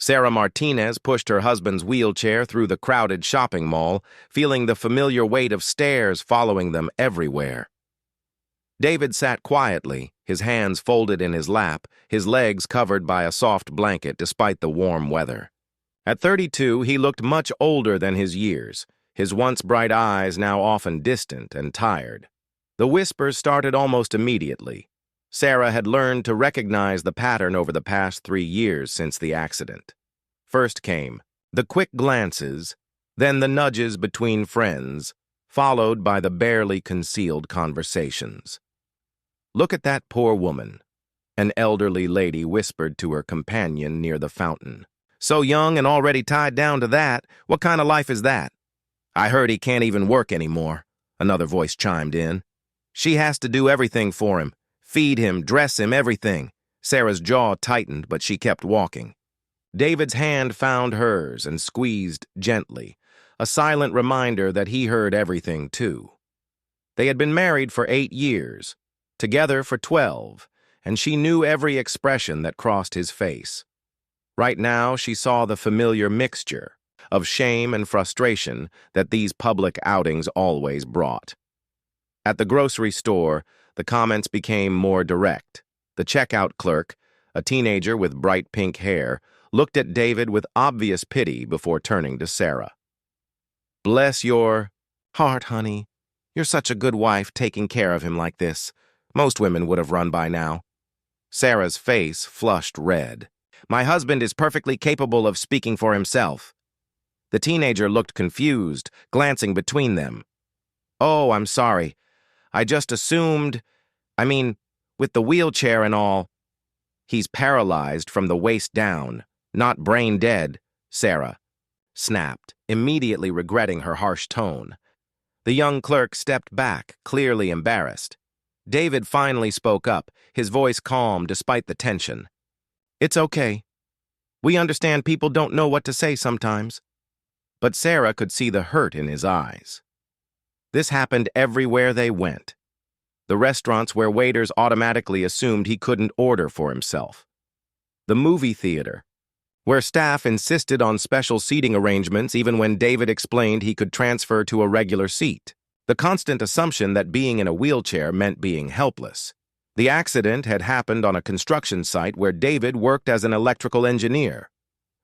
Sarah Martinez pushed her husband's wheelchair through the crowded shopping mall, feeling the familiar weight of stairs following them everywhere. David sat quietly, his hands folded in his lap, his legs covered by a soft blanket despite the warm weather. At 32, he looked much older than his years, his once bright eyes now often distant and tired. The whispers started almost immediately. Sarah had learned to recognize the pattern over the past 3 years since the accident. First came the quick glances, then the nudges between friends, followed by the barely concealed conversations. "Look at that poor woman," an elderly lady whispered to her companion near the fountain. "So young and already tied down to that. What kind of life is that?" "I heard he can't even work anymore," another voice chimed in. "She has to do everything for him. Feed him, dress him, everything." Sarah's jaw tightened, but she kept walking. David's hand found hers and squeezed gently, a silent reminder that he heard everything too. They had been married for 8 years, together for 12, and she knew every expression that crossed his face. Right now, she saw the familiar mixture of shame and frustration that these public outings always brought. At the grocery store, the comments became more direct. The checkout clerk, a teenager with bright pink hair, looked at David with obvious pity before turning to Sarah. "Bless your heart, honey. You're such a good wife taking care of him like this. Most women would have run by now." Sarah's face flushed red. "My husband is perfectly capable of speaking for himself." The teenager looked confused, glancing between them. "Oh, I'm sorry. I just assumed, with the wheelchair and all." "He's paralyzed from the waist down, not brain dead," Sarah snapped, immediately regretting her harsh tone. The young clerk stepped back, clearly embarrassed. David finally spoke up, his voice calm despite the tension. "It's okay. We understand people don't know what to say sometimes." But Sarah could see the hurt in his eyes. This happened everywhere they went. The restaurants where waiters automatically assumed he couldn't order for himself. The movie theater, where staff insisted on special seating arrangements even when David explained he could transfer to a regular seat. The constant assumption that being in a wheelchair meant being helpless. The accident had happened on a construction site where David worked as an electrical engineer.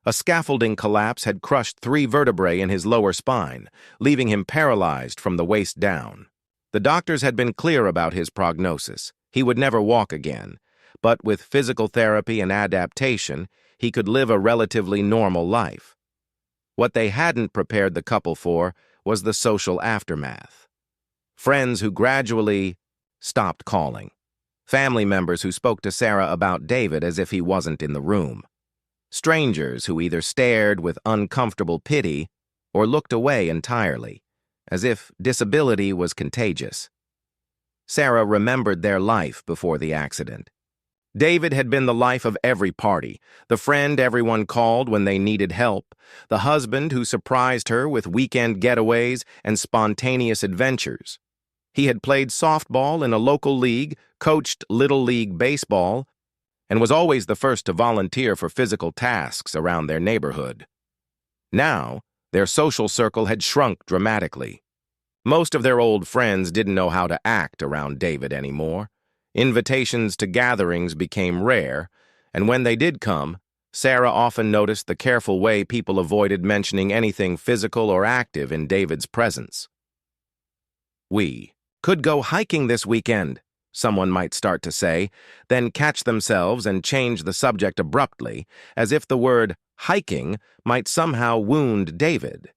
A scaffolding collapse had crushed 3 vertebrae in his lower spine, leaving him paralyzed from the waist down. The doctors had been clear about his prognosis. He would never walk again, but with physical therapy and adaptation, he could live a relatively normal life. What they hadn't prepared the couple for was the social aftermath. Friends who gradually stopped calling. Family members who spoke to Sarah about David as if he wasn't in the room. Strangers who either stared with uncomfortable pity or looked away entirely, as if disability was contagious. Sarah remembered their life before the accident. David had been the life of every party, the friend everyone called when they needed help, the husband who surprised her with weekend getaways and spontaneous adventures. He had played softball in a local league, coached Little League baseball, and was always the first to volunteer for physical tasks around their neighborhood. Now, their social circle had shrunk dramatically. Most of their old friends didn't know how to act around David anymore. Invitations to gatherings became rare, and when they did come, Sarah often noticed the careful way people avoided mentioning anything physical or active in David's presence. "We could go hiking this weekend," someone might start to say, then catch themselves and change the subject abruptly, as if the word hiking might somehow wound David.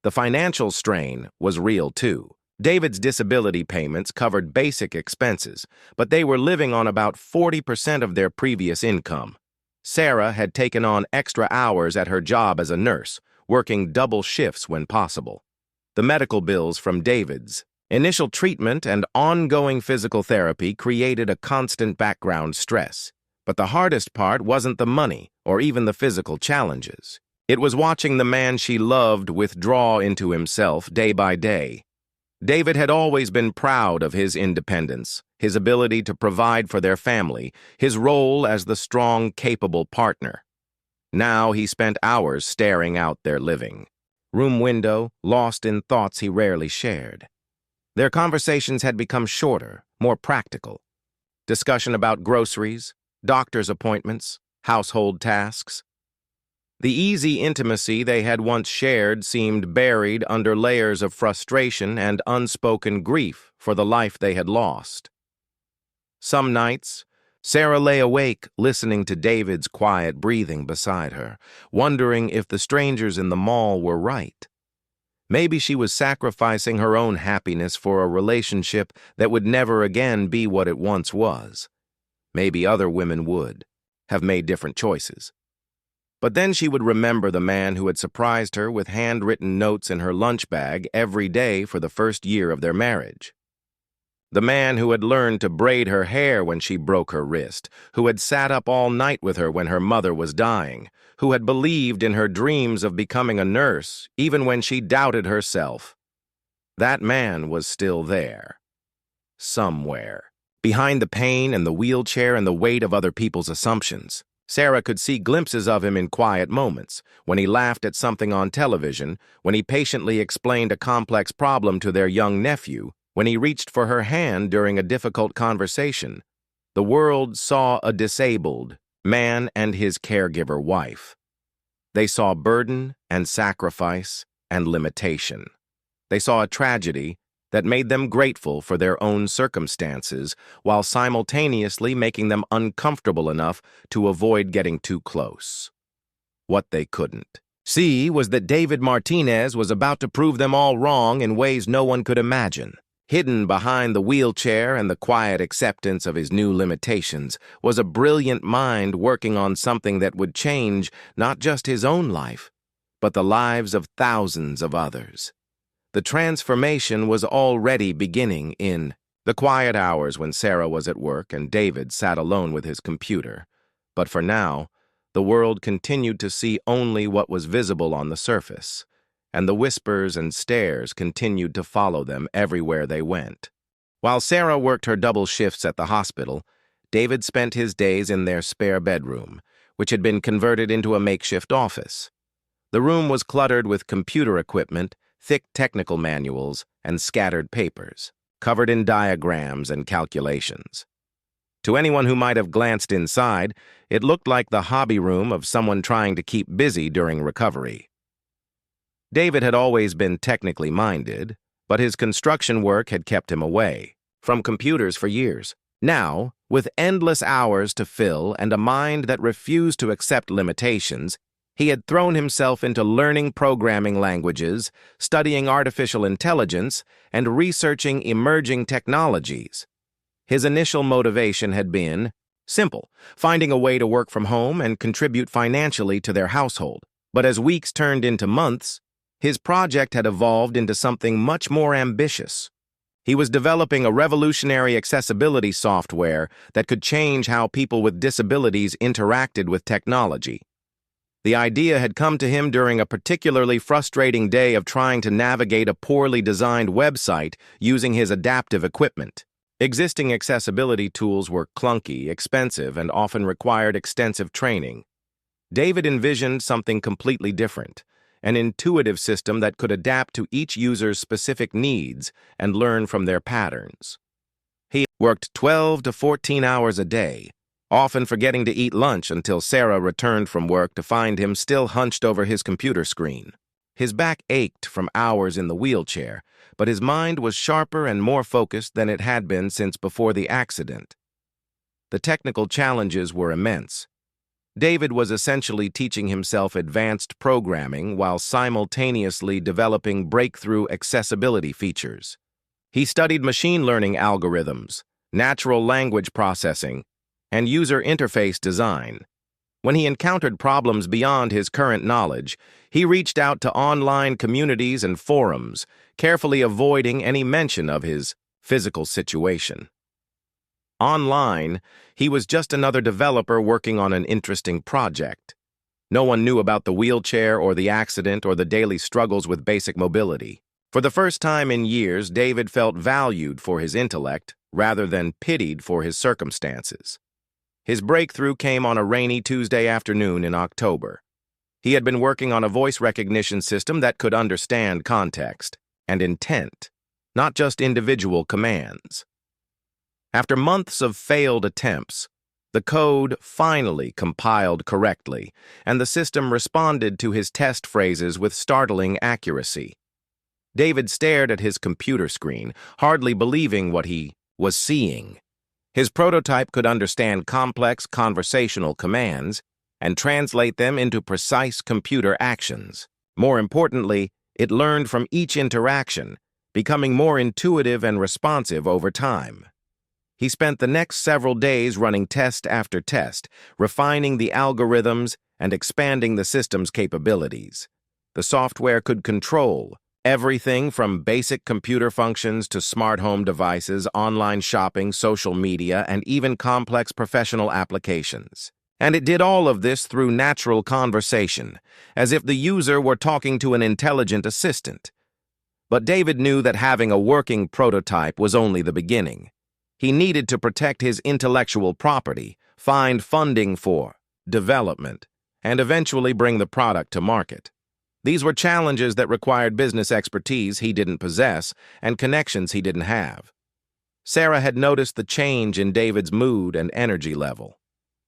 The financial strain was real too. David's disability payments covered basic expenses, but they were living on about 40% of their previous income. Sarah had taken on extra hours at her job as a nurse, working double shifts when possible. The medical bills from David's initial treatment and ongoing physical therapy created a constant background stress. But the hardest part wasn't the money or even the physical challenges. It was watching the man she loved withdraw into himself day by day. David had always been proud of his independence, his ability to provide for their family, his role as the strong, capable partner. Now he spent hours staring out their living room window, lost in thoughts he rarely shared. Their conversations had become shorter, more practical. Discussion about groceries, doctor's appointments, household tasks. The easy intimacy they had once shared seemed buried under layers of frustration and unspoken grief for the life they had lost. Some nights, Sarah lay awake listening to David's quiet breathing beside her, wondering if the strangers in the mall were right. Maybe she was sacrificing her own happiness for a relationship that would never again be what it once was. Maybe other women would have made different choices. But then she would remember the man who had surprised her with handwritten notes in her lunch bag every day for the first year of their marriage. The man who had learned to braid her hair when she broke her wrist, who had sat up all night with her when her mother was dying, who had believed in her dreams of becoming a nurse, even when she doubted herself. That man was still there. Somewhere. Behind the pain and the wheelchair and the weight of other people's assumptions. Sarah could see glimpses of him in quiet moments, when he laughed at something on television, when he patiently explained a complex problem to their young nephew, when he reached for her hand during a difficult conversation. The world saw a disabled man and his caregiver wife. They saw burden and sacrifice and limitation. They saw a tragedy that made them grateful for their own circumstances while simultaneously making them uncomfortable enough to avoid getting too close. What they couldn't see was that David Martinez was about to prove them all wrong in ways no one could imagine. Hidden behind the wheelchair and the quiet acceptance of his new limitations was a brilliant mind working on something that would change not just his own life, but the lives of thousands of others. The transformation was already beginning in the quiet hours when Sarah was at work and David sat alone with his computer. But for now, the world continued to see only what was visible on the surface, and the whispers and stares continued to follow them everywhere they went. While Sarah worked her double shifts at the hospital, David spent his days in their spare bedroom, which had been converted into a makeshift office. The room was cluttered with computer equipment, thick technical manuals, and scattered papers, covered in diagrams and calculations. To anyone who might have glanced inside, it looked like the hobby room of someone trying to keep busy during recovery. David had always been technically minded, but his construction work had kept him away from computers for years. Now, with endless hours to fill and a mind that refused to accept limitations, he had thrown himself into learning programming languages, studying artificial intelligence, and researching emerging technologies. His initial motivation had been simple, finding a way to work from home and contribute financially to their household. But as weeks turned into months, his project had evolved into something much more ambitious. He was developing a revolutionary accessibility software that could change how people with disabilities interacted with technology. The idea had come to him during a particularly frustrating day of trying to navigate a poorly designed website using his adaptive equipment. Existing accessibility tools were clunky, expensive, and often required extensive training. David envisioned something completely different, an intuitive system that could adapt to each user's specific needs and learn from their patterns. He worked 12 to 14 hours a day, often forgetting to eat lunch until Sarah returned from work to find him still hunched over his computer screen. His back ached from hours in the wheelchair, but his mind was sharper and more focused than it had been since before the accident. The technical challenges were immense. David was essentially teaching himself advanced programming while simultaneously developing breakthrough accessibility features. He studied machine learning algorithms, natural language processing, and user interface design. When he encountered problems beyond his current knowledge, he reached out to online communities and forums, carefully avoiding any mention of his physical situation. Online, he was just another developer working on an interesting project. No one knew about the wheelchair or the accident or the daily struggles with basic mobility. For the first time in years, David felt valued for his intellect rather than pitied for his circumstances. His breakthrough came on a rainy Tuesday afternoon in October. He had been working on a voice recognition system that could understand context and intent, not just individual commands. After months of failed attempts, the code finally compiled correctly, and the system responded to his test phrases with startling accuracy. David stared at his computer screen, hardly believing what he was seeing. His prototype could understand complex conversational commands and translate them into precise computer actions. More importantly, it learned from each interaction, becoming more intuitive and responsive over time. He spent the next several days running test after test, refining the algorithms and expanding the system's capabilities. The software could control everything from basic computer functions to smart home devices, online shopping, social media, and even complex professional applications. And it did all of this through natural conversation, as if the user were talking to an intelligent assistant. But David knew that having a working prototype was only the beginning. He needed to protect his intellectual property, find funding for development, and eventually bring the product to market. These were challenges that required business expertise he didn't possess and connections he didn't have. Sarah had noticed the change in David's mood and energy level,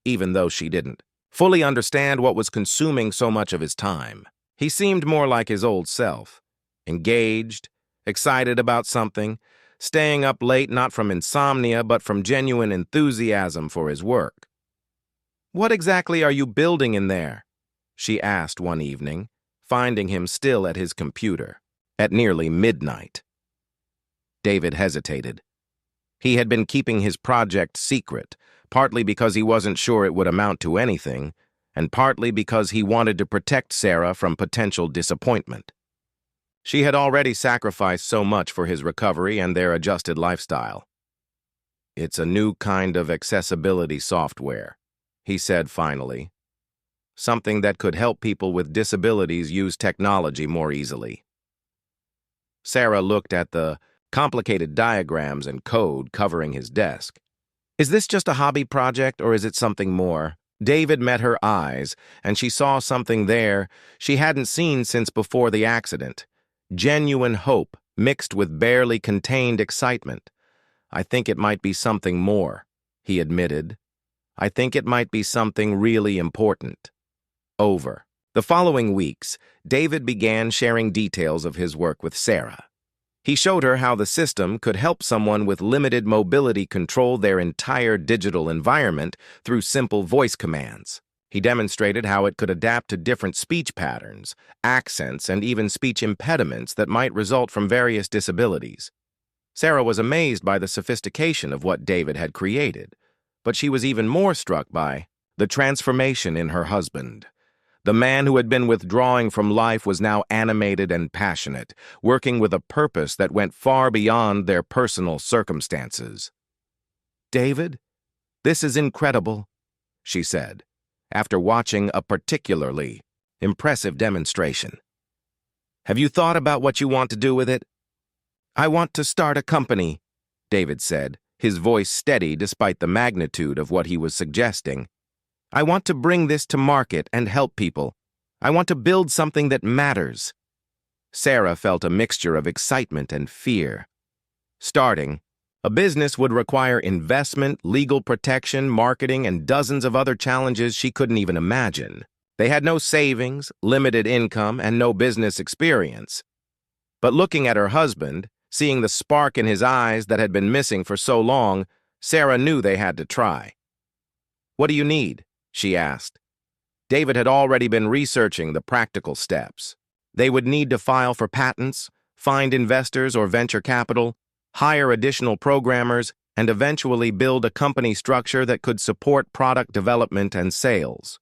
even though she didn't fully understand what was consuming so much of his time. He seemed more like his old self, engaged, excited about something, staying up late not from insomnia but from genuine enthusiasm for his work. "What exactly are you building in there?" she asked one evening, finding him still at his computer, at nearly midnight. David hesitated. He had been keeping his project secret, partly because he wasn't sure it would amount to anything, and partly because he wanted to protect Sarah from potential disappointment. She had already sacrificed so much for his recovery and their adjusted lifestyle. "It's a new kind of accessibility software," he said finally. "Something that could help people with disabilities use technology more easily." Sarah looked at the complicated diagrams and code covering his desk. "Is this just a hobby project or is it something more?" David met her eyes, and she saw something there she hadn't seen since before the accident. Genuine hope mixed with barely contained excitement. "I think it might be something more," he admitted. "I think it might be something really important." Over the following weeks, David began sharing details of his work with Sarah. He showed her how the system could help someone with limited mobility control their entire digital environment through simple voice commands. He demonstrated how it could adapt to different speech patterns, accents, and even speech impediments that might result from various disabilities. Sarah was amazed by the sophistication of what David had created, but she was even more struck by the transformation in her husband. The man who had been withdrawing from life was now animated and passionate, working with a purpose that went far beyond their personal circumstances. "David, this is incredible," she said, after watching a particularly impressive demonstration. "Have you thought about what you want to do with it?" "I want to start a company," David said, his voice steady despite the magnitude of what he was suggesting. "I want to bring this to market and help people. I want to build something that matters." Sarah felt a mixture of excitement and fear. Starting a business would require investment, legal protection, marketing, and dozens of other challenges she couldn't even imagine. They had no savings, limited income, and no business experience. But looking at her husband, seeing the spark in his eyes that had been missing for so long, Sarah knew they had to try. "What do you need?" she asked. David had already been researching the practical steps. They would need to file for patents, find investors or venture capital, hire additional programmers, and eventually build a company structure that could support product development and sales.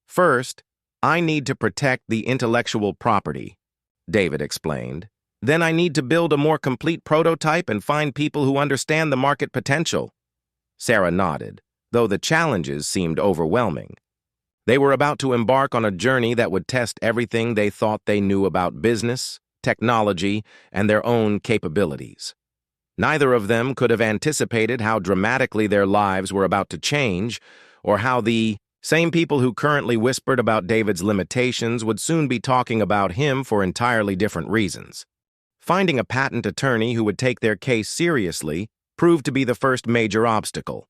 "First, I need to protect the intellectual property," David explained. "Then I need to build a more complete prototype and find people who understand the market potential." Sarah nodded, though the challenges seemed overwhelming. They were about to embark on a journey that would test everything they thought they knew about business, technology, and their own capabilities. Neither of them could have anticipated how dramatically their lives were about to change, or how the Same people who currently whispered about David's limitations would soon be talking about him for entirely different reasons. Finding a patent attorney who would take their case seriously proved to be the first major obstacle.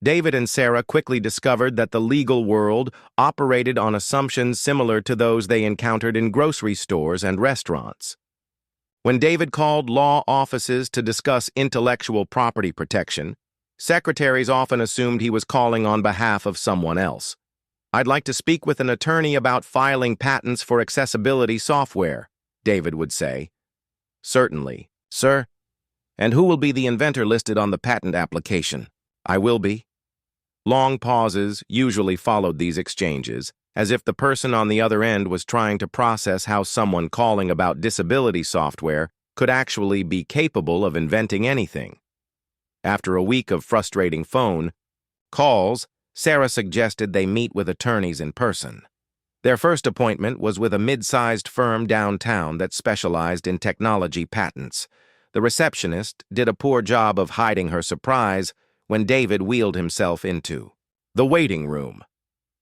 David and Sarah quickly discovered that the legal world operated on assumptions similar to those they encountered in grocery stores and restaurants. When David called law offices to discuss intellectual property protection, secretaries often assumed he was calling on behalf of someone else. "I'd like to speak with an attorney about filing patents for accessibility software," David would say. "Certainly, sir. And who will be the inventor listed on the patent application?" "I will be." Long pauses usually followed these exchanges, as if the person on the other end was trying to process how someone calling about disability software could actually be capable of inventing anything. After a week of frustrating phone calls, Sarah suggested they meet with attorneys in person. Their first appointment was with a mid-sized firm downtown that specialized in technology patents. The receptionist did a poor job of hiding her surprise when David wheeled himself into the waiting room.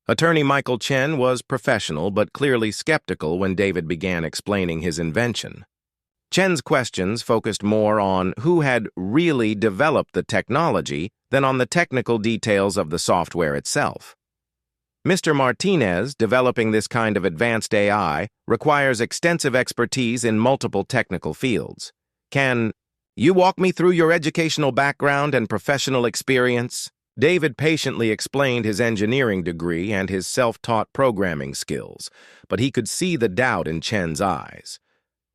Attorney Michael Chen was professional but clearly skeptical when David began explaining his invention. Chen's questions focused more on who had really developed the technology than on the technical details of the software itself. "Mr. Martinez, developing this kind of advanced AI requires extensive expertise in multiple technical fields. Can you walk me through your educational background and professional experience?" David patiently explained his engineering degree and his self-taught programming skills, but he could see the doubt in Chen's eyes.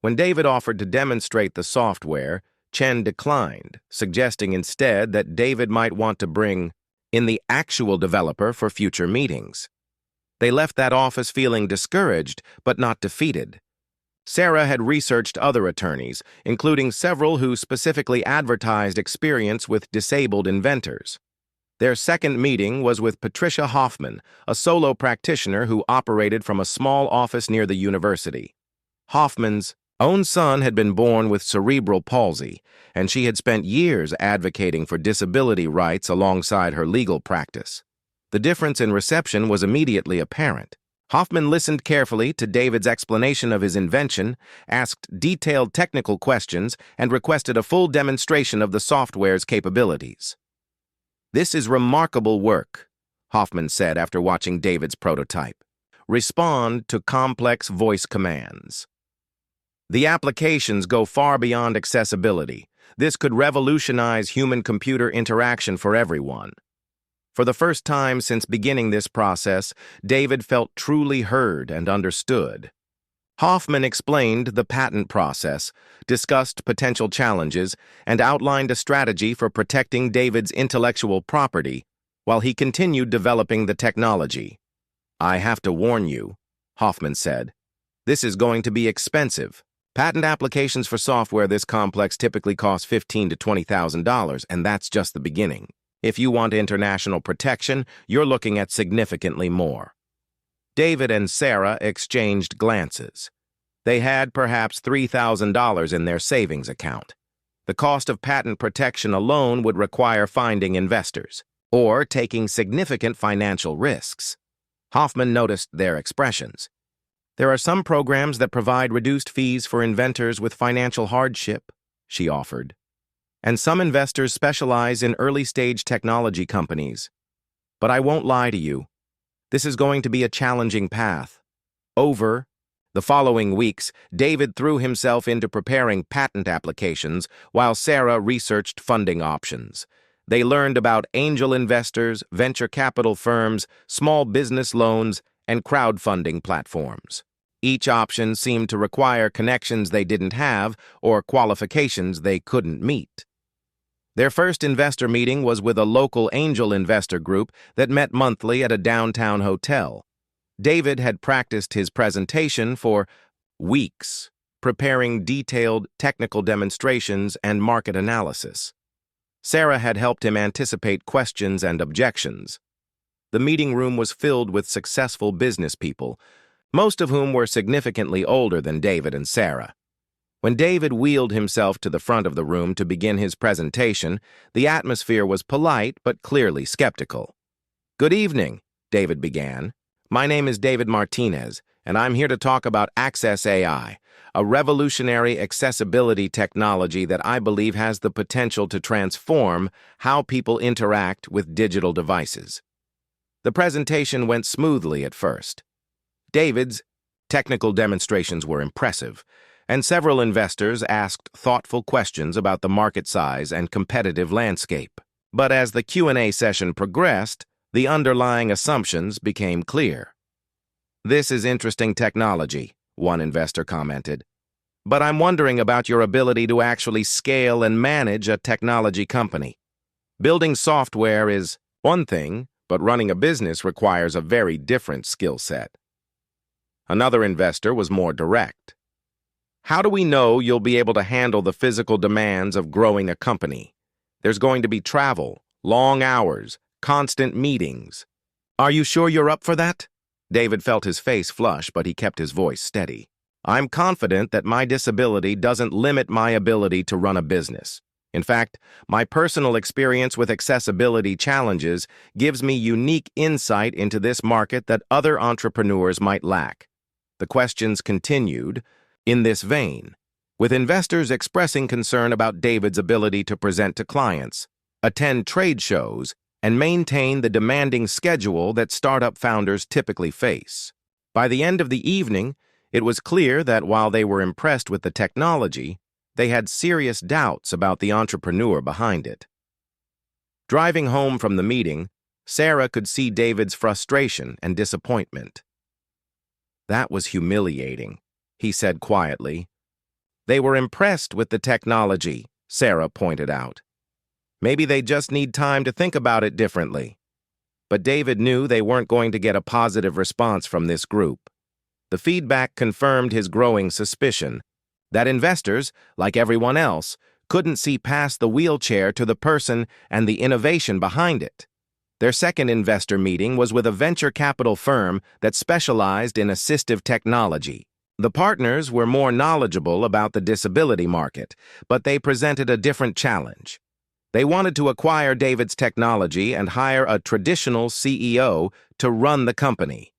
When David offered to demonstrate the software, Chen declined, suggesting instead that David might want to bring in the actual developer for future meetings. They left that office feeling discouraged, but not defeated. Sarah had researched other attorneys, including several who specifically advertised experience with disabled inventors. Their second meeting was with Patricia Hoffman, a solo practitioner who operated from a small office near the university. Hoffman's own son had been born with cerebral palsy, and she had spent years advocating for disability rights alongside her legal practice. The difference in reception was immediately apparent. Hoffman listened carefully to David's explanation of his invention, asked detailed technical questions, and requested a full demonstration of the software's capabilities. "This is remarkable work," Hoffman said after watching David's prototype. "Respond to complex voice commands. The applications go far beyond accessibility. This could revolutionize human-computer interaction for everyone." For the first time since beginning this process, David felt truly heard and understood. Hoffman explained the patent process, discussed potential challenges, and outlined a strategy for protecting David's intellectual property while he continued developing the technology. "I have to warn you," Hoffman said. "This is going to be expensive. Patent applications for software this complex typically cost $15,000 to $20,000, and that's just the beginning. If you want international protection, you're looking at significantly more." David and Sarah exchanged glances. They had perhaps $3,000 in their savings account. The cost of patent protection alone would require finding investors, or taking significant financial risks. Hoffman noticed their expressions. "There are some programs that provide reduced fees for inventors with financial hardship," she offered. "And some investors specialize in early-stage technology companies. But I won't lie to you. This is going to be a challenging path." Over the following weeks, David threw himself into preparing patent applications while Sarah researched funding options. They learned about angel investors, venture capital firms, small business loans, and crowdfunding platforms. Each option seemed to require connections they didn't have or qualifications they couldn't meet. Their first investor meeting was with a local angel investor group that met monthly at a downtown hotel. David had practiced his presentation for weeks, preparing detailed technical demonstrations and market analysis. Sarah had helped him anticipate questions and objections. The meeting room was filled with successful business people, most of whom were significantly older than David and Sarah. When David wheeled himself to the front of the room to begin his presentation, the atmosphere was polite but clearly skeptical. "Good evening," David began. "My name is David Martinez, and I'm here to talk about Access AI, a revolutionary accessibility technology that I believe has the potential to transform how people interact with digital devices." The presentation went smoothly at first. David's technical demonstrations were impressive, and several investors asked thoughtful questions about the market size and competitive landscape. But as the Q&A session progressed, the underlying assumptions became clear. "This is interesting technology," one investor commented, "but I'm wondering about your ability to actually scale and manage a technology company. Building software is one thing, but running a business requires a very different skill set." Another investor was more direct. "How do we know you'll be able to handle the physical demands of growing a company? There's going to be travel, long hours, constant meetings. Are you sure you're up for that?" David felt his face flush, but he kept his voice steady. "I'm confident that my disability doesn't limit my ability to run a business. In fact, my personal experience with accessibility challenges gives me unique insight into this market that other entrepreneurs might lack." The questions continued in this vein, with investors expressing concern about David's ability to present to clients, attend trade shows, and maintain the demanding schedule that startup founders typically face. By the end of the evening, it was clear that while they were impressed with the technology, they had serious doubts about the entrepreneur behind it. Driving home from the meeting, Sarah could see David's frustration and disappointment. "That was humiliating," he said quietly. "They were impressed with the technology," Sarah pointed out. "Maybe they just need time to think about it differently." But David knew they weren't going to get a positive response from this group. The feedback confirmed his growing suspicion that investors, like everyone else, couldn't see past the wheelchair to the person and the innovation behind it. Their second investor meeting was with a venture capital firm that specialized in assistive technology. The partners were more knowledgeable about the disability market, but they presented a different challenge. They wanted to acquire David's technology and hire a traditional CEO to run the company.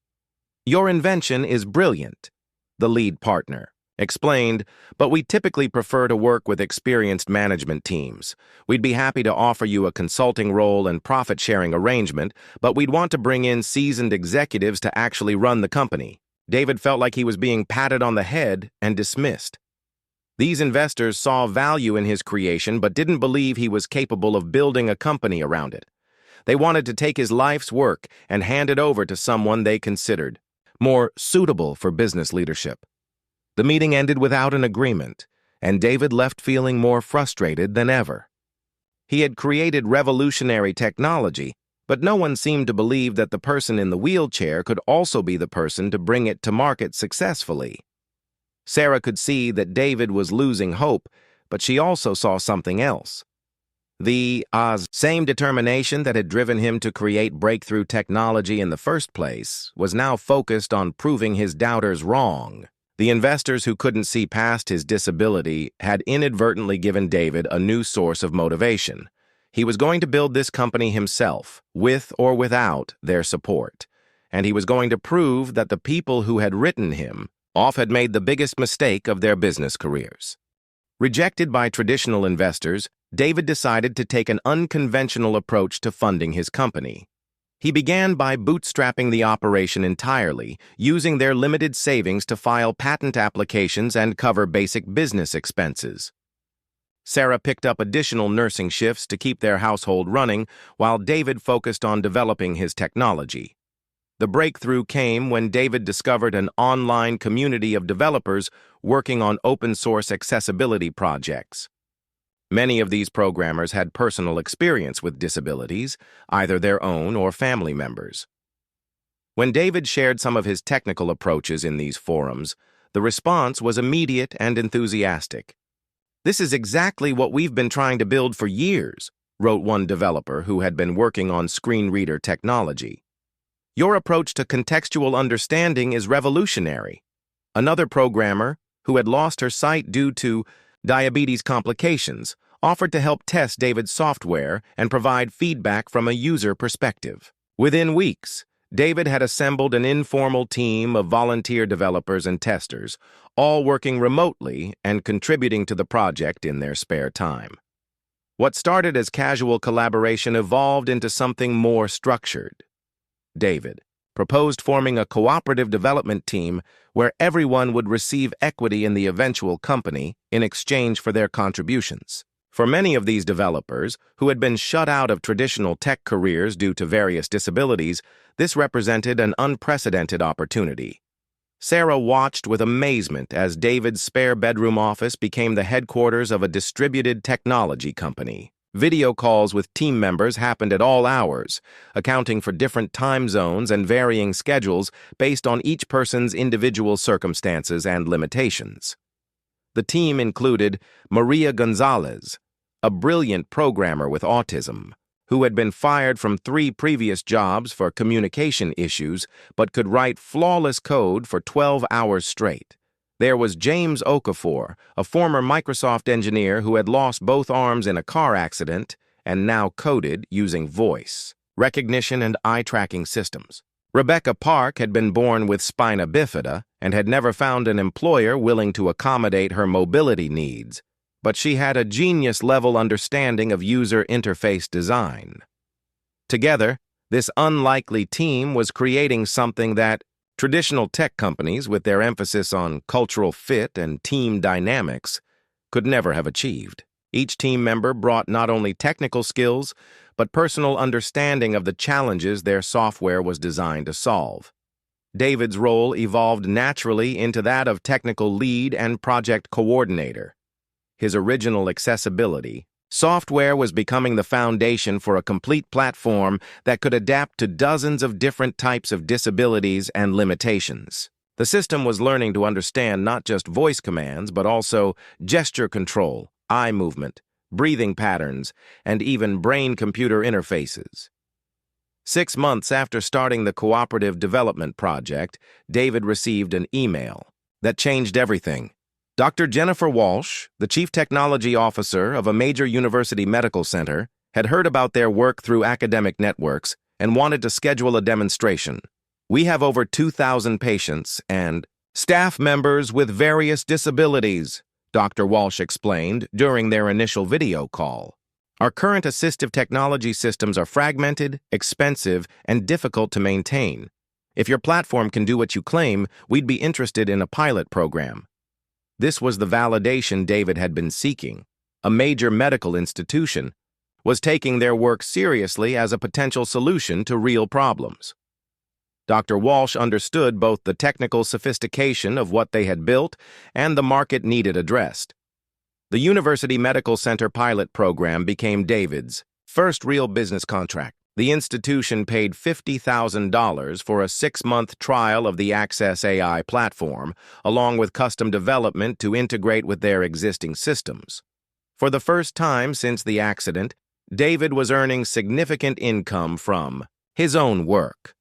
"Your invention is brilliant," the lead partner explained, "but we typically prefer to work with experienced management teams. We'd be happy to offer you a consulting role and profit-sharing arrangement, but we'd want to bring in seasoned executives to actually run the company." David felt like he was being patted on the head and dismissed. These investors saw value in his creation but didn't believe he was capable of building a company around it. They wanted to take his life's work and hand it over to someone they considered more suitable for business leadership. The meeting ended without an agreement, and David left feeling more frustrated than ever. He had created revolutionary technology, but no one seemed to believe that the person in the wheelchair could also be the person to bring it to market successfully. Sarah could see that David was losing hope, but she also saw something else. The same determination that had driven him to create breakthrough technology in the first place was now focused on proving his doubters wrong. The investors who couldn't see past his disability had inadvertently given David a new source of motivation. He was going to build this company himself, with or without their support, and he was going to prove that the people who had written him off had made the biggest mistake of their business careers. Rejected by traditional investors, David decided to take an unconventional approach to funding his company. He began by bootstrapping the operation entirely, using their limited savings to file patent applications and cover basic business expenses. Sarah picked up additional nursing shifts to keep their household running, while David focused on developing his technology. The breakthrough came when David discovered an online community of developers working on open-source accessibility projects. Many of these programmers had personal experience with disabilities, either their own or family members. When David shared some of his technical approaches in these forums, the response was immediate and enthusiastic. "This is exactly what we've been trying to build for years," wrote one developer who had been working on screen reader technology. "Your approach to contextual understanding is revolutionary." Another programmer, who had lost her sight due to diabetes complications, offered to help test David's software and provide feedback from a user perspective. Within weeks, David had assembled an informal team of volunteer developers and testers, all working remotely and contributing to the project in their spare time. What started as casual collaboration evolved into something more structured. David proposed forming a cooperative development team where everyone would receive equity in the eventual company in exchange for their contributions. For many of these developers, who had been shut out of traditional tech careers due to various disabilities, this represented an unprecedented opportunity. Sarah watched with amazement as David's spare bedroom office became the headquarters of a distributed technology company. Video calls with team members happened at all hours, accounting for different time zones and varying schedules based on each person's individual circumstances and limitations. The team included Maria Gonzalez, a brilliant programmer with autism, who had been fired from 3 previous jobs for communication issues but could write flawless code for 12 hours straight. There was James Okafor, a former Microsoft engineer who had lost both arms in a car accident and now coded using voice recognition and eye-tracking systems. Rebecca Park had been born with spina bifida and had never found an employer willing to accommodate her mobility needs, but she had a genius-level understanding of user interface design. Together, this unlikely team was creating something that traditional tech companies, with their emphasis on cultural fit and team dynamics, could never have achieved. Each team member brought not only technical skills, but personal understanding of the challenges their software was designed to solve. David's role evolved naturally into that of technical lead and project coordinator. His original accessibility, software was becoming the foundation for a complete platform that could adapt to dozens of different types of disabilities and limitations. The system was learning to understand not just voice commands, but also gesture control, eye movement, breathing patterns, and even brain-computer interfaces. 6 months after starting the cooperative development project, David received an email that changed everything. Dr. Jennifer Walsh, the Chief Technology Officer of a major university medical center, had heard about their work through academic networks and wanted to schedule a demonstration. We have over 2,000 patients and staff members with various disabilities, Dr. Walsh explained during their initial video call. Our current assistive technology systems are fragmented, expensive, and difficult to maintain. If your platform can do what you claim, we'd be interested in a pilot program. This was the validation David had been seeking. A major medical institution was taking their work seriously as a potential solution to real problems. Dr. Walsh understood both the technical sophistication of what they had built and the market needed addressed. The University Medical Center pilot program became David's first real business contract. The institution paid $50,000 for a 6-month trial of the Access AI platform, along with custom development to integrate with their existing systems. For the first time since the accident, David was earning significant income from his own work.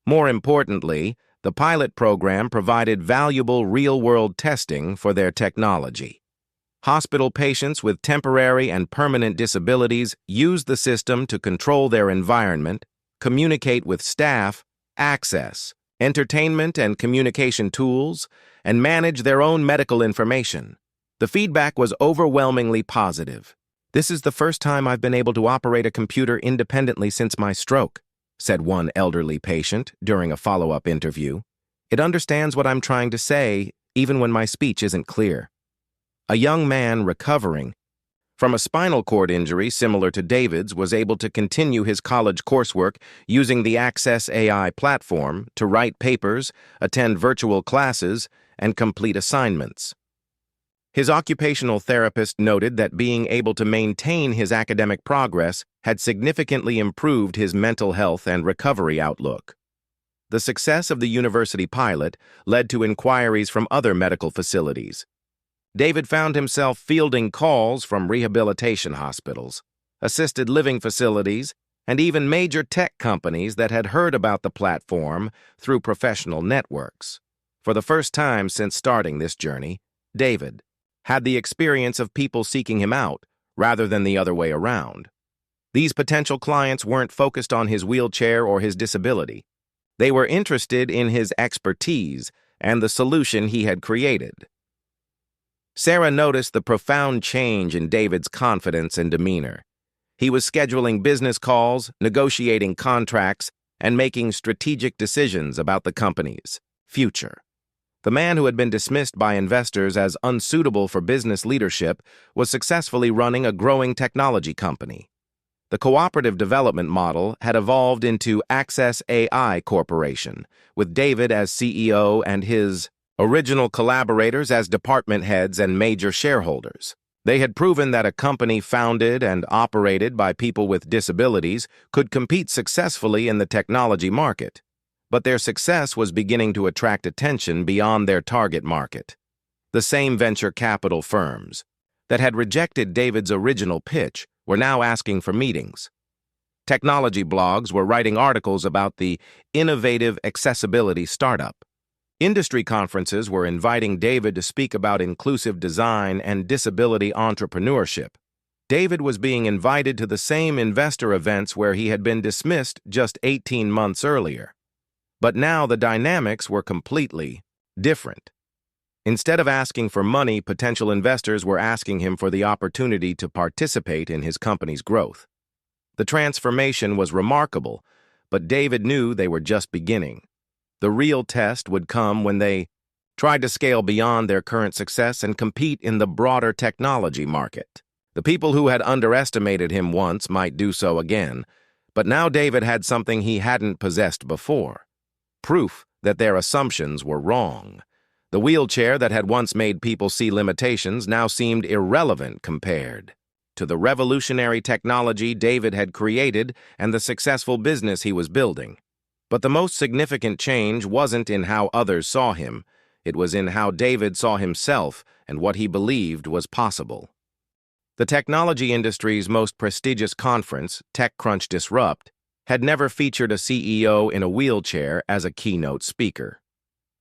More importantly, the pilot program provided valuable real-world testing for their technology. Hospital patients with temporary and permanent disabilities used the system to control their environment, communicate with staff, access entertainment and communication tools, and manage their own medical information. The feedback was overwhelmingly positive. "This is the first time I've been able to operate a computer independently since my stroke," said one elderly patient during a follow-up interview. "It understands what I'm trying to say, even when my speech isn't clear." A young man recovering from a spinal cord injury similar to David's was able to continue his college coursework using the Access AI platform to write papers, attend virtual classes, and complete assignments. His occupational therapist noted that being able to maintain his academic progress had significantly improved his mental health and recovery outlook. The success of the university pilot led to inquiries from other medical facilities. David found himself fielding calls from rehabilitation hospitals, assisted living facilities, and even major tech companies that had heard about the platform through professional networks. For the first time since starting this journey, David had the experience of people seeking him out rather than the other way around. These potential clients weren't focused on his wheelchair or his disability. They were interested in his expertise and the solution he had created. Sarah noticed the profound change in David's confidence and demeanor. He was scheduling business calls, negotiating contracts, and making strategic decisions about the company's future. The man who had been dismissed by investors as unsuitable for business leadership was successfully running a growing technology company. The cooperative development model had evolved into Access AI Corporation, with David as CEO and his original collaborators as department heads and major shareholders. They had proven that a company founded and operated by people with disabilities could compete successfully in the technology market. But their success was beginning to attract attention beyond their target market. The same venture capital firms that had rejected David's original pitch were now asking for meetings. Technology blogs were writing articles about the innovative accessibility startup. Industry conferences were inviting David to speak about inclusive design and disability entrepreneurship. David was being invited to the same investor events where he had been dismissed just 18 months earlier. But now the dynamics were completely different. Instead of asking for money, potential investors were asking him for the opportunity to participate in his company's growth. The transformation was remarkable, but David knew they were just beginning. The real test would come when they tried to scale beyond their current success and compete in the broader technology market. The people who had underestimated him once might do so again, but now David had something he hadn't possessed before: proof that their assumptions were wrong. The wheelchair that had once made people see limitations now seemed irrelevant compared to the revolutionary technology David had created and the successful business he was building. But the most significant change wasn't in how others saw him. It was in how David saw himself and what he believed was possible. The technology industry's most prestigious conference, TechCrunch Disrupt, had never featured a CEO in a wheelchair as a keynote speaker.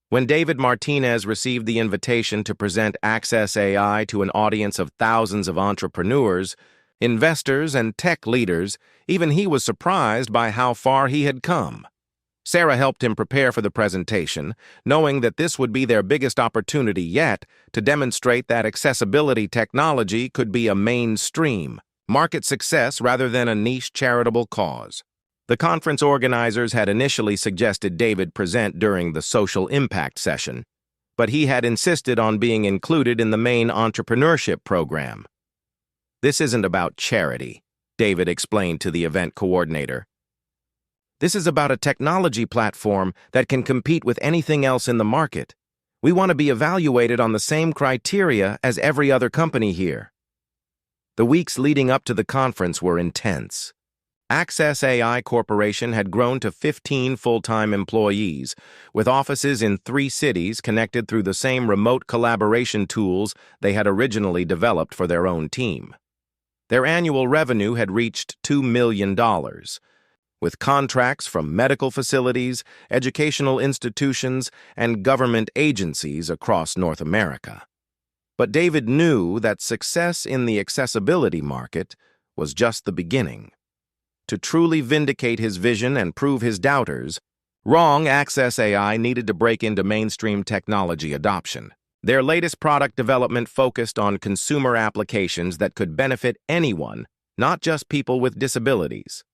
When David Martinez received the invitation to present Access AI to an audience of thousands of entrepreneurs, investors, and tech leaders, even he was surprised by how far he had come. Sarah helped him prepare for the presentation, knowing that this would be their biggest opportunity yet to demonstrate that accessibility technology could be a mainstream market success rather than a niche charitable cause. The conference organizers had initially suggested David present during the social impact session, but he had insisted on being included in the main entrepreneurship program. "This isn't about charity," David explained to the event coordinator. "This is about a technology platform that can compete with anything else in the market. We want to be evaluated on the same criteria as every other company here." The weeks leading up to the conference were intense. Access AI Corporation had grown to 15 full-time employees, with offices in 3 cities connected through the same remote collaboration tools they had originally developed for their own team. Their annual revenue had reached $2 million, with contracts from medical facilities, educational institutions, and government agencies across North America. But David knew that success in the accessibility market was just the beginning. To truly vindicate his vision and prove his doubters wrong, Access AI needed to break into mainstream technology adoption. Their latest product development focused on consumer applications that could benefit anyone, not just people with disabilities.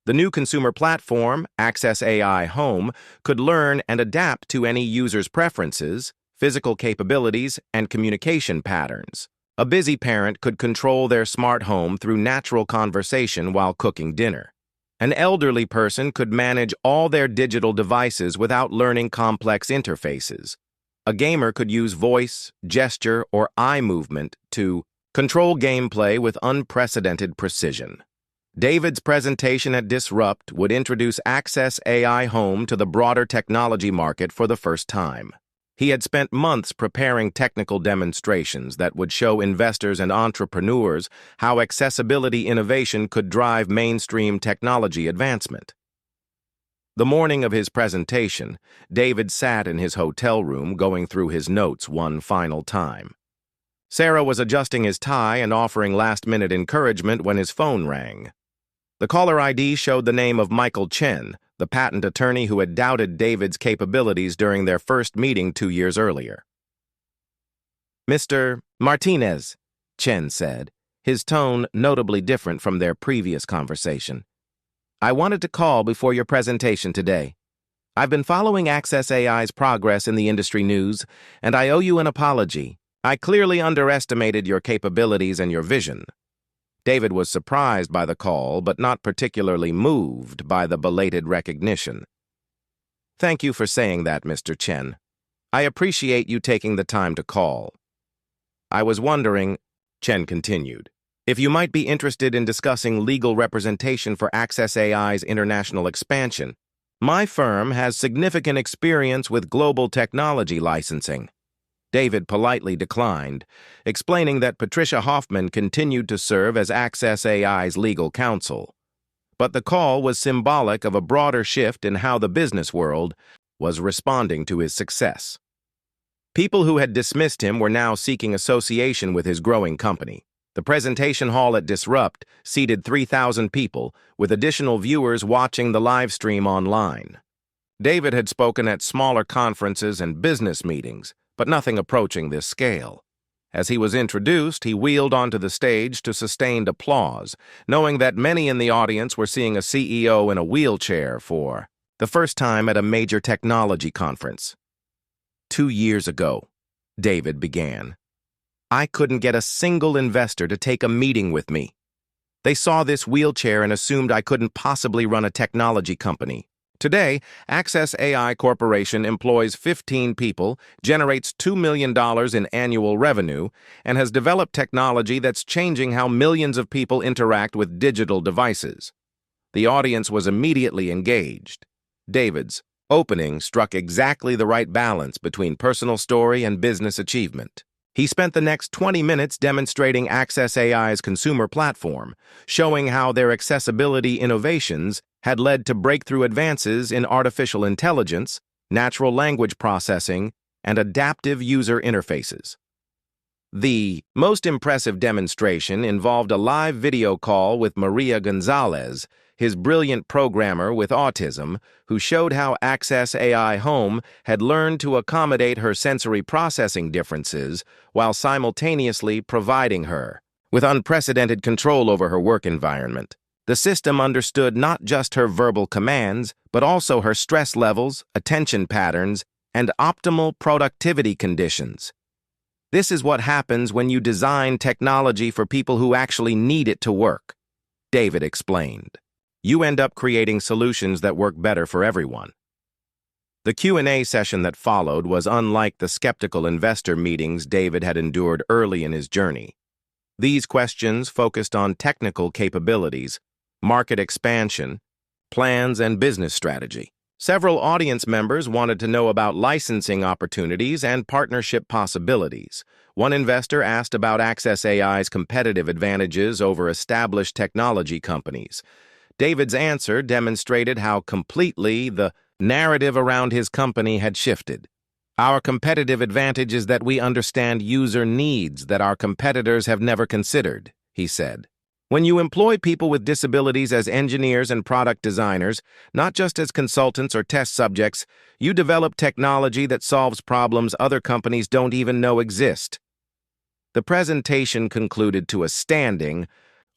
The new consumer platform, Access AI Home, could learn and adapt to any user's preferences, physical capabilities, and communication patterns. A busy parent could control their smart home through natural conversation while cooking dinner. An elderly person could manage all their digital devices without learning complex interfaces. A gamer could use voice, gesture, or eye movement to control gameplay with unprecedented precision. David's presentation at Disrupt would introduce Access AI Home to the broader technology market for the first time. He had spent months preparing technical demonstrations that would show investors and entrepreneurs how accessibility innovation could drive mainstream technology advancement. The morning of his presentation, David sat in his hotel room going through his notes one final time. Sarah was adjusting his tie and offering last-minute encouragement when his phone rang. The caller ID showed the name of Michael Chen, the patent attorney who had doubted David's capabilities during their first meeting 2 years earlier. "Mr. Martinez," Chen said, his tone notably different from their previous conversation. "I wanted to call before your presentation today. I've been following Access AI's progress in the industry news, and I owe you an apology. I clearly underestimated your capabilities and your vision." David was surprised by the call, but not particularly moved by the belated recognition. "Thank you for saying that, Mr. Chen. I appreciate you taking the time to call. I was wondering," Chen continued, "if you might be interested in discussing legal representation for Access AI's international expansion. My firm has significant experience with global technology licensing." David politely declined, explaining that Patricia Hoffman continued to serve as Access AI's legal counsel. But the call was symbolic of a broader shift in how the business world was responding to his success. People who had dismissed him were now seeking association with his growing company. The presentation hall at Disrupt seated 3,000 people, with additional viewers watching the live stream online. David had spoken at smaller conferences and business meetings, but nothing approaching this scale. As he was introduced, he wheeled onto the stage to sustained applause, knowing that many in the audience were seeing a CEO in a wheelchair for the first time at a major technology conference. 2 years ago, David began, I couldn't get a single investor to take a meeting with me. They saw this wheelchair and assumed I couldn't possibly run a technology company. Today, Access AI Corporation employs 15 people, generates $2 million in annual revenue, and has developed technology that's changing how millions of people interact with digital devices. The audience was immediately engaged. David's opening struck exactly the right balance between personal story and business achievement. He spent the next 20 minutes demonstrating Access AI's consumer platform, showing how their accessibility innovations had led to breakthrough advances in artificial intelligence, natural language processing, and adaptive user interfaces. The most impressive demonstration involved a live video call with Maria Gonzalez, his brilliant programmer with autism, who showed how Access AI Home had learned to accommodate her sensory processing differences while simultaneously providing her with unprecedented control over her work environment. The system understood not just her verbal commands, but also her stress levels, attention patterns, and optimal productivity conditions. This is what happens when you design technology for people who actually need it to work, David explained. You end up creating solutions that work better for everyone. The Q&A session that followed was unlike the skeptical investor meetings David had endured early in his journey. These questions focused on technical capabilities, market expansion, plans, and business strategy. Several audience members wanted to know about licensing opportunities and partnership possibilities. One investor asked about Access AI's competitive advantages over established technology companies. David's answer demonstrated how completely the narrative around his company had shifted. Our competitive advantage is that we understand user needs that our competitors have never considered, he said. When you employ people with disabilities as engineers and product designers, not just as consultants or test subjects, you develop technology that solves problems other companies don't even know exist. The presentation concluded to a standing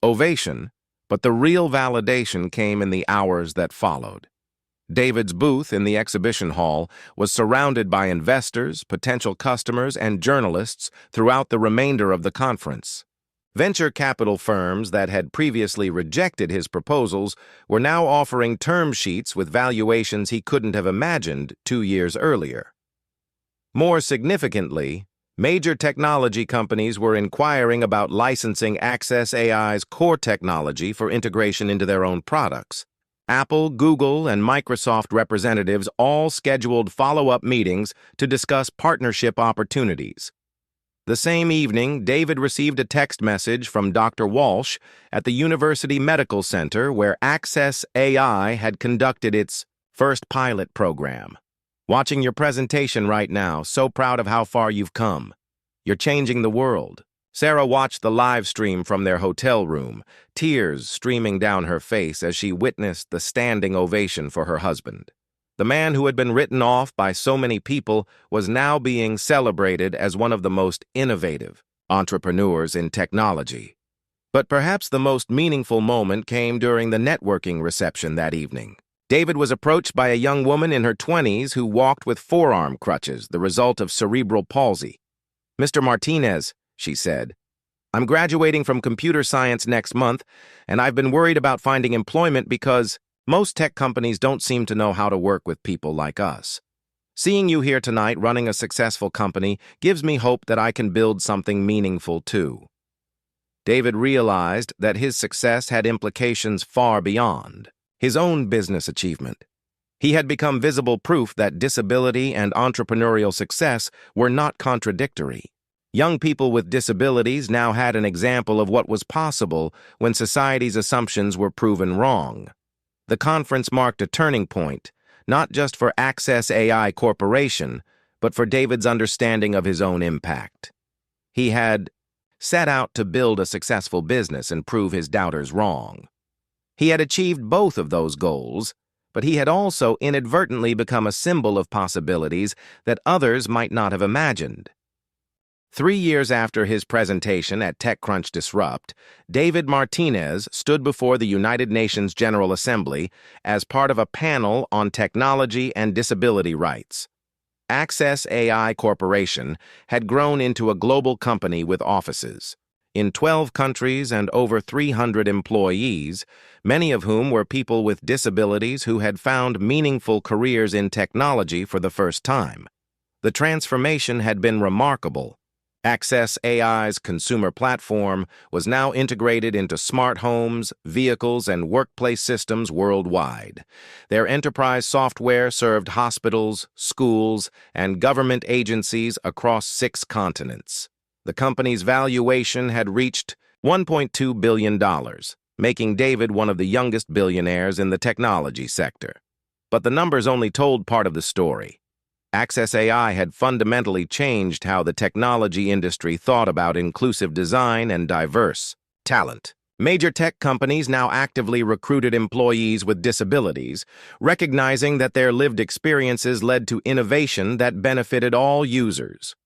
ovation, but the real validation came in the hours that followed. David's booth in the exhibition hall was surrounded by investors, potential customers, and journalists throughout the remainder of the conference. Venture capital firms that had previously rejected his proposals were now offering term sheets with valuations he couldn't have imagined 2 years earlier. More significantly, major technology companies were inquiring about licensing Access AI's core technology for integration into their own products. Apple, Google, and Microsoft representatives all scheduled follow-up meetings to discuss partnership opportunities. The same evening, David received a text message from Dr. Walsh at the University Medical Center where Access AI had conducted its first pilot program. Watching your presentation right now, so proud of how far you've come. You're changing the world. Sarah watched the live stream from their hotel room, tears streaming down her face as she witnessed the standing ovation for her husband. The man who had been written off by so many people was now being celebrated as one of the most innovative entrepreneurs in technology. But perhaps the most meaningful moment came during the networking reception that evening. David was approached by a young woman in her 20s who walked with forearm crutches, the result of cerebral palsy. "Mr. Martinez," she said, "I'm graduating from computer science next month, and I've been worried about finding employment because most tech companies don't seem to know how to work with people like us. Seeing you here tonight running a successful company gives me hope that I can build something meaningful too." David realized that his success had implications far beyond his own business achievement. He had become visible proof that disability and entrepreneurial success were not contradictory. Young people with disabilities now had an example of what was possible when society's assumptions were proven wrong. The conference marked a turning point, not just for Access AI Corporation, but for David's understanding of his own impact. He had set out to build a successful business and prove his doubters wrong. He had achieved both of those goals, but he had also inadvertently become a symbol of possibilities that others might not have imagined. 3 years after his presentation at TechCrunch Disrupt, David Martinez stood before the United Nations General Assembly as part of a panel on technology and disability rights. Access AI Corporation had grown into a global company with offices in 12 countries and over 300 employees, many of whom were people with disabilities who had found meaningful careers in technology for the first time. The transformation had been remarkable. Access AI's consumer platform was now integrated into smart homes, vehicles, and workplace systems worldwide. Their enterprise software served hospitals, schools, and government agencies across 6 continents. The company's valuation had reached $1.2 billion, making David one of the youngest billionaires in the technology sector. But the numbers only told part of the story. Access AI had fundamentally changed how the technology industry thought about inclusive design and diverse talent. Major tech companies now actively recruited employees with disabilities, recognizing that their lived experiences led to innovation that benefited all users.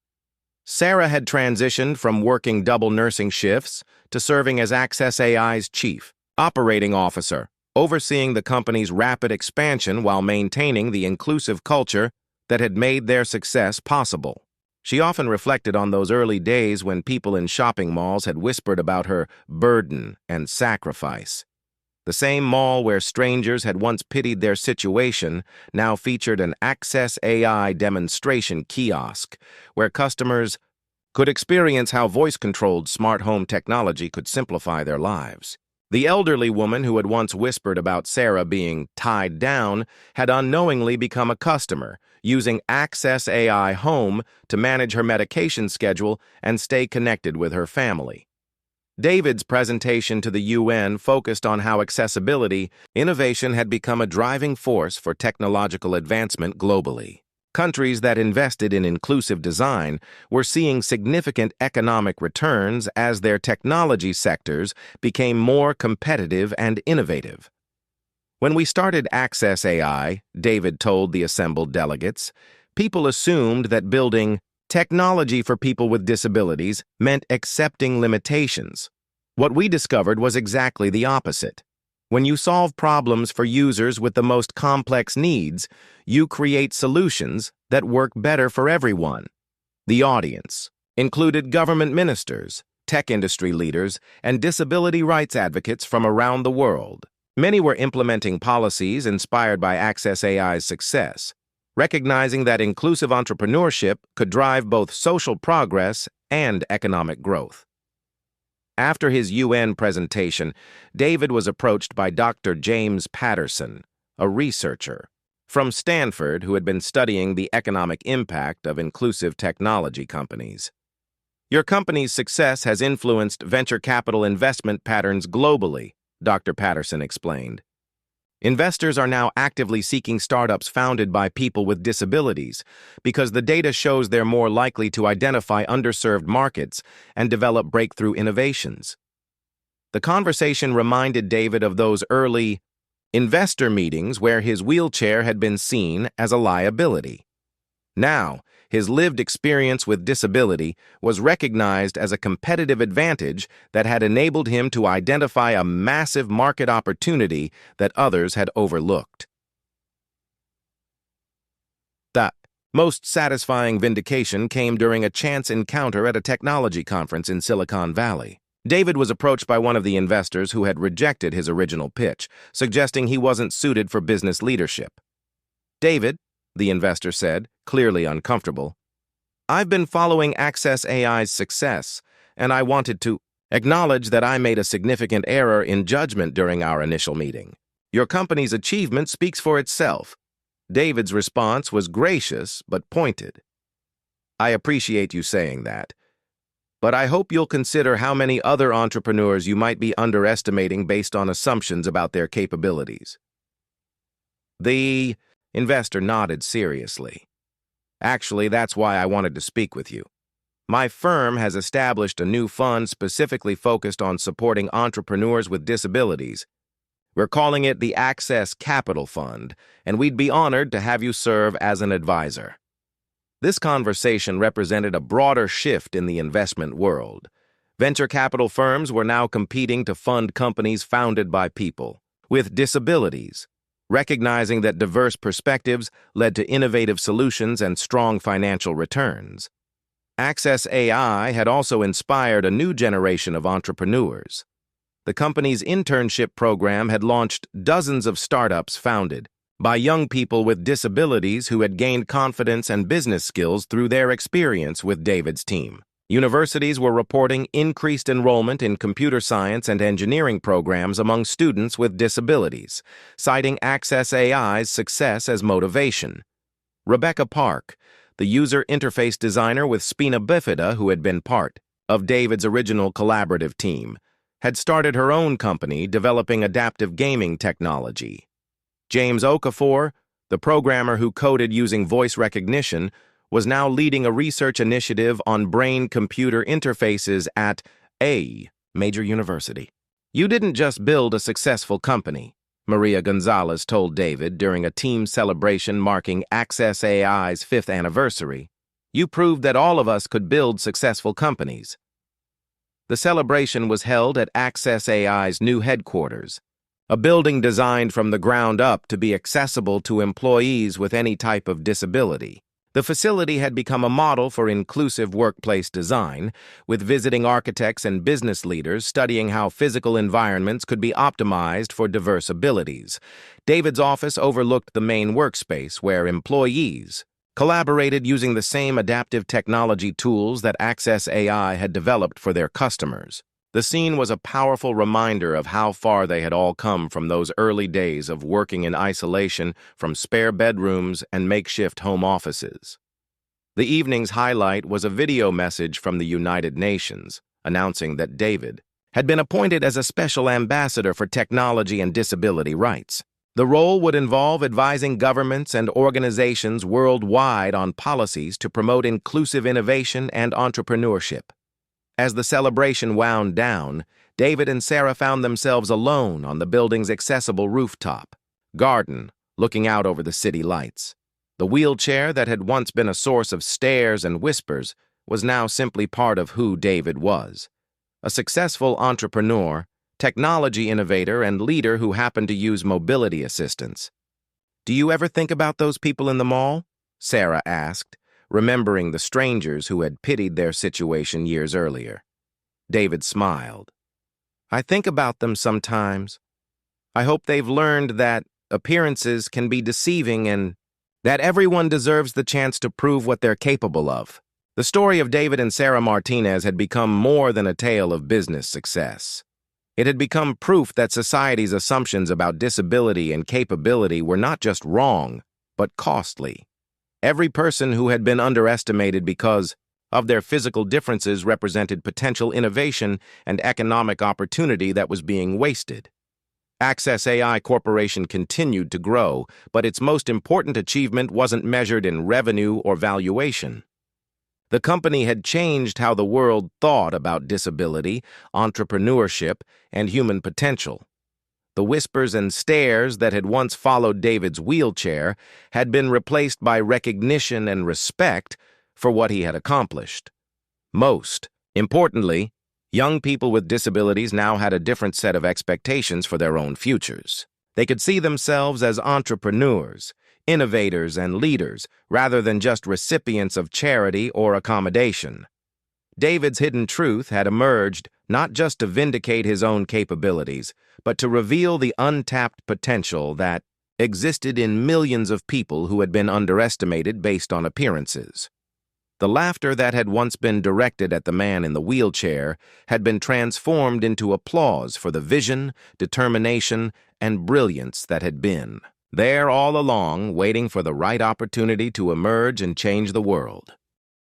Sarah had transitioned from working double nursing shifts to serving as Access AI's chief operating officer, overseeing the company's rapid expansion while maintaining the inclusive culture that had made their success possible. She often reflected on those early days when people in shopping malls had whispered about her burden and sacrifice. The same mall where strangers had once pitied their situation now featured an Access AI demonstration kiosk where customers could experience how voice-controlled smart home technology could simplify their lives. The elderly woman who had once whispered about Sarah being tied down had unknowingly become a customer, using Access AI Home to manage her medication schedule and stay connected with her family. David's presentation to the UN focused on how accessibility innovation had become a driving force for technological advancement globally. Countries that invested in inclusive design were seeing significant economic returns as their technology sectors became more competitive and innovative. When we started Access AI, David told the assembled delegates, people assumed that building technology for people with disabilities meant accepting limitations. What we discovered was exactly the opposite. When you solve problems for users with the most complex needs, you create solutions that work better for everyone. The audience included government ministers, tech industry leaders, and disability rights advocates from around the world. Many were implementing policies inspired by Access AI's success, recognizing that inclusive entrepreneurship could drive both social progress and economic growth. After his UN presentation, David was approached by Dr. James Patterson, a researcher from Stanford who had been studying the economic impact of inclusive technology companies. "Your company's success has influenced venture capital investment patterns globally," Dr. Patterson explained. Investors are now actively seeking startups founded by people with disabilities because the data shows they're more likely to identify underserved markets and develop breakthrough innovations. The conversation reminded David of those early investor meetings where his wheelchair had been seen as a liability. Now, his lived experience with disability was recognized as a competitive advantage that had enabled him to identify a massive market opportunity that others had overlooked. The most satisfying vindication came during a chance encounter at a technology conference in Silicon Valley. David was approached by one of the investors who had rejected his original pitch, suggesting he wasn't suited for business leadership. "David," the investor said, clearly uncomfortable, "I've been following Access AI's success, and I wanted to acknowledge that I made a significant error in judgment during our initial meeting. Your company's achievement speaks for itself." David's response was gracious but pointed. "I appreciate you saying that, but I hope you'll consider how many other entrepreneurs you might be underestimating based on assumptions about their capabilities." The investor nodded seriously. "Actually, that's why I wanted to speak with you. My firm has established a new fund specifically focused on supporting entrepreneurs with disabilities. We're calling it the Access Capital Fund, and we'd be honored to have you serve as an advisor." This conversation represented a broader shift in the investment world. Venture capital firms were now competing to fund companies founded by people with disabilities, recognizing that diverse perspectives led to innovative solutions and strong financial returns. Access AI had also inspired a new generation of entrepreneurs. The company's internship program had launched dozens of startups founded by young people with disabilities who had gained confidence and business skills through their experience with David's team. Universities were reporting increased enrollment in computer science and engineering programs among students with disabilities, citing Access AI's success as motivation. Rebecca Park, the user interface designer with spina bifida who had been part of David's original collaborative team, had started her own company developing adaptive gaming technology. James Okafor, the programmer who coded using voice recognition, was now leading a research initiative on brain-computer interfaces at a major university. "You didn't just build a successful company," Maria Gonzalez told David during a team celebration marking Access AI's 5th anniversary. "You proved that all of us could build successful companies." The celebration was held at Access AI's new headquarters, a building designed from the ground up to be accessible to employees with any type of disability. The facility had become a model for inclusive workplace design, with visiting architects and business leaders studying how physical environments could be optimized for diverse abilities. David's office overlooked the main workspace where employees collaborated using the same adaptive technology tools that Access AI had developed for their customers. The scene was a powerful reminder of how far they had all come from those early days of working in isolation from spare bedrooms and makeshift home offices. The evening's highlight was a video message from the United Nations announcing that David had been appointed as a special ambassador for technology and disability rights. The role would involve advising governments and organizations worldwide on policies to promote inclusive innovation and entrepreneurship. As the celebration wound down, David and Sarah found themselves alone on the building's accessible rooftop garden, looking out over the city lights. The wheelchair that had once been a source of stares and whispers was now simply part of who David was. A successful entrepreneur, technology innovator, and leader who happened to use mobility assistance. "Do you ever think about those people in the mall?" Sarah asked, remembering the strangers who had pitied their situation years earlier. David smiled. "I think about them sometimes. I hope they've learned that appearances can be deceiving and that everyone deserves the chance to prove what they're capable of." The story of David and Sarah Martinez had become more than a tale of business success. It had become proof that society's assumptions about disability and capability were not just wrong, but costly. Every person who had been underestimated because of their physical differences represented potential innovation and economic opportunity that was being wasted. Access AI Corporation continued to grow, but its most important achievement wasn't measured in revenue or valuation. The company had changed how the world thought about disability, entrepreneurship, and human potential. The whispers and stares that had once followed David's wheelchair had been replaced by recognition and respect for what he had accomplished. Most importantly, young people with disabilities now had a different set of expectations for their own futures. They could see themselves as entrepreneurs, innovators, and leaders, rather than just recipients of charity or accommodation. David's hidden truth had emerged not just to vindicate his own capabilities, but to reveal the untapped potential that existed in millions of people who had been underestimated based on appearances. The laughter that had once been directed at the man in the wheelchair had been transformed into applause for the vision, determination, and brilliance that had been there all along, waiting for the right opportunity to emerge and change the world.